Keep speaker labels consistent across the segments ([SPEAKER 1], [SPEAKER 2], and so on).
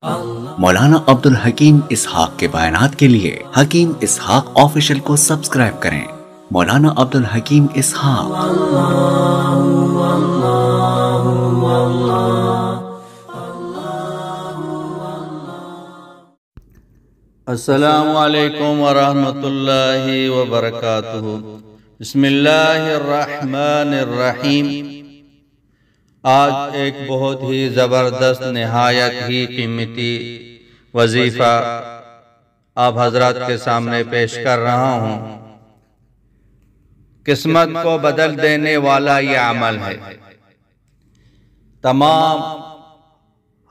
[SPEAKER 1] مولانا عبدالحکیم اسحاق کے بیانات کے لیے حکیم اسحاق آفیشل کو سبسکرائب کریں۔ مولانا عبدالحکیم اسحاق۔
[SPEAKER 2] السلام علیکم ورحمۃ اللہ وبرکاتہ۔ بسم اللہ الرحمن الرحیم۔ آج ایک بہت ہی زبردست نہایت ہی قیمتی وظیفہ آپ حضرات کے سامنے پیش کر رہا ہوں۔ قسمت کو بدل دینے والا یہ عمل ہے۔ تمام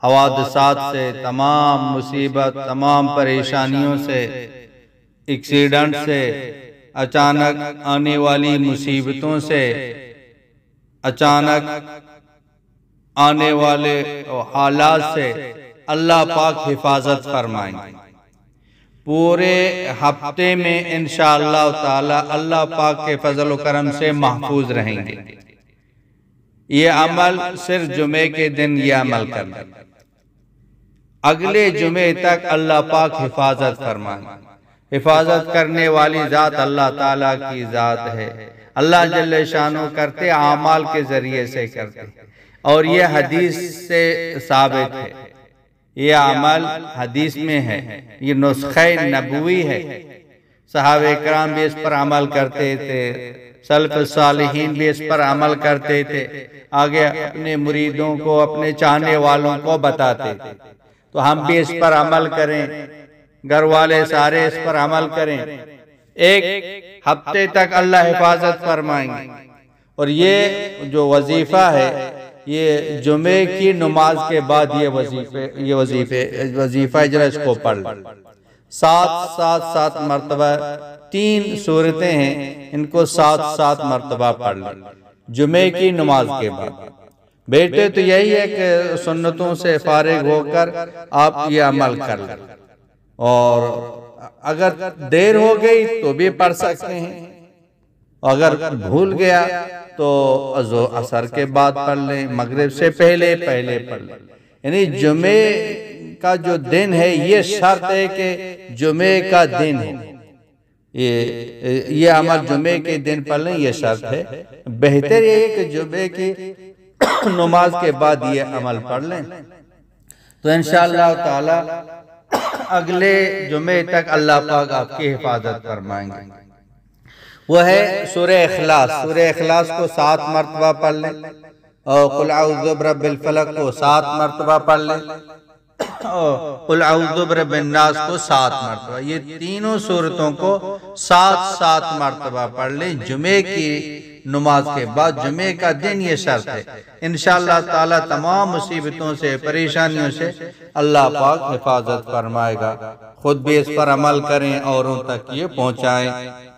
[SPEAKER 2] حوادثات سے، تمام مصیبت، تمام پریشانیوں سے، ایکسیڈنٹ سے، اچانک آنے والی مصیبتوں سے، اچانک آنے والے حالات سے اللہ پاک حفاظت فرمائیں۔ پورے ہفتے میں انشاءاللہ تعالی اللہ پاک کے فضل و کرم سے محفوظ رہیں گے۔ یہ عمل صرف جمعے کے دن یہ عمل کرنا، اگلے جمعے تک اللہ پاک حفاظت فرمائیں۔ حفاظت کرنے والی ذات اللہ تعالیٰ کی ذات ہے۔ اللہ جل شانہ کرتے اعمال کے ذریعے سے کرتے، اور یہ حدیث سے ثابت ہے۔ یہ عمل حدیث میں ہے، یہ نسخہ نبوی ہے۔ صحابہ اکرام بھی اس پر عمل کرتے تھے، سلف صالحین بھی اس پر عمل کرتے تھے، آگے اپنے مریدوں کو، اپنے چاہنے والوں کو بتاتے تھے۔ تو ہم بھی اس پر عمل کریں، گھر والے سارے اس پر عمل کریں۔ ایک ہفتے تک اللہ حفاظت فرمائیں گے۔ اور یہ جو وظیفہ ہے، یہ جمعے کی نماز کے بعد یہ وظیفہ اجرا کو پڑھ لیں۔ 7 مرتبہ 3 سورتیں ہیں، ان کو 7 مرتبہ پڑھ لیں جمعے کی نماز کے بعد۔ بیٹے تو یہی ہے کہ سنتوں سے فارغ ہو کر آپ یہ عمل کر لیں، اور اگر دیر ہو گئی تو بھی پڑھ سکتے ہیں، اگر بھول گیا تو عصر کے بعد پڑھ لیں، مغرب سے پہلے پڑھ لیں۔ یعنی جمعے کا جو دن ہے، یہ شرط ہے کہ جمعے کا دن ہے، یہ عمل جمعے کے دن پڑھ لیں، یہ شرط ہے۔ بہتر یہ ہے کہ جمعے کی نماز کے بعد یہ عمل پڑھ لیں، تو انشاءاللہ تعالی اگلے جمعے تک اللہ پاک آپ کی حفاظت فرمائیں گے۔ وہ ہے سورہ اخلاص۔ سورہ اخلاص کو 7 مرتبہ پڑھ لیں، اور قل اعوذ برب الفلق کو 7 مرتبہ پڑھ لیں، اور قل اعوذ برب الناس کو 7 مرتبہ۔ یہ تینوں سورتوں کو 7 مرتبہ پڑھ لیں جمعے کی نماز کے بعد۔ جمعے کا دن یہ شرط ہے۔ انشاءاللہ تعالی تمام مصیبتوں سے، پریشانیوں سے اللہ پاک حفاظت فرمائے گا۔ خود بھی اس پر عمل کریں، اوروں تک یہ پہنچائیں۔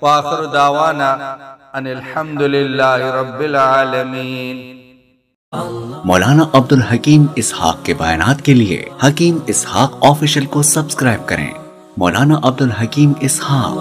[SPEAKER 2] وآخر دعوانا ان الحمدللہ رب العالمین۔
[SPEAKER 1] مولانا عبدالحکیم اسحاق کے بیانات کے لیے حکیم اسحاق آفیشل کو سبسکرائب کریں۔ مولانا عبدالحکیم اسحاق۔